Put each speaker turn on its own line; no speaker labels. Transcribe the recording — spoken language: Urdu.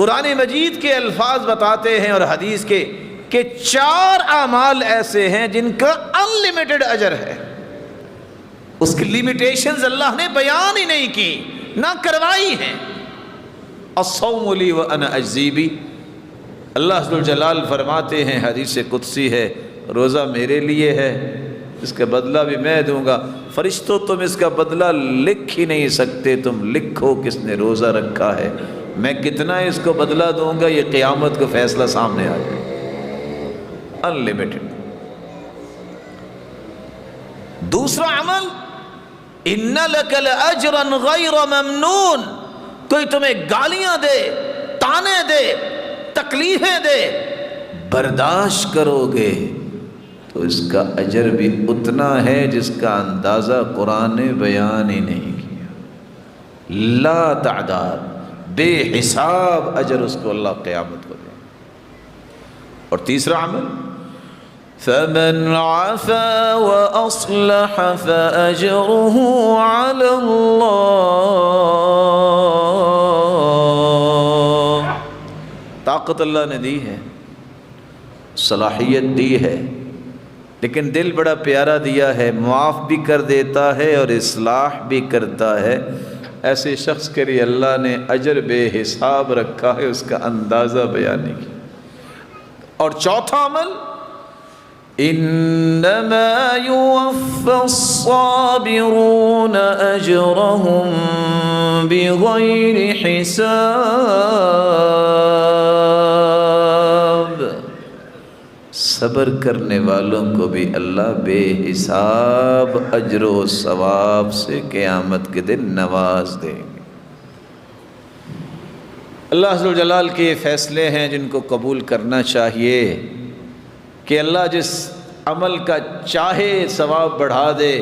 قرآن مجید کے الفاظ بتاتے ہیں اور حدیث کے کہ 4 اعمال ایسے ہیں جن کا انلمیٹڈ اجر ہے، اس کی لیمیٹیشنز اللہ نے بیان ہی نہیں کی، نہ کروائی ہیں۔ الصوم لی وانا اجزی بہ، اللہ ذو الجلال فرماتے ہیں، حدیث قدسی ہے، روزہ میرے لیے ہے، اس کا بدلہ بھی میں دوں گا۔ فرشتوں تم اس کا بدلہ لکھ ہی نہیں سکتے، تم لکھو کس نے روزہ رکھا ہے، میں کتنا اس کو بدلہ دوں گا، یہ قیامت کو فیصلہ سامنے آ جائے۔ انلمیٹڈ۔ دوسرا عمل، ان لک لاجرا غیر ممنون، کوئی تمہیں گالیاں دے، تانے دے، تکلیفیں دے، برداشت کرو گے تو اس کا اجر بھی اتنا ہے جس کا اندازہ قرآن نے بیان ہی نہیں کیا، لا تعداد، بے حساب اجر اس کو اللہ قیامت کو دے۔ اور تیسرا عمل، فمن عفا واصلح فاجره على اللہ، طاقت اللہ نے دی ہے، صلاحیت دی ہے، لیکن دل بڑا پیارا دیا ہے، معاف بھی کر دیتا ہے اور اصلاح بھی کرتا ہے۔ ایسے شخص کے لیے اللہ نے اجر بے حساب رکھا ہے، اس کا اندازہ بیان نہیں کیا۔ اور چوتھا عمل، انما یوفی الصابرون اجرهم بغیر حساب، صبر کرنے والوں کو بھی اللہ بے حساب اجر و ثواب سے قیامت کے دن نواز دیں گے۔ اللہ عز و جلال کے یہ فیصلے ہیں جن کو قبول کرنا چاہیے کہ اللہ جس عمل کا چاہے ثواب بڑھا دے،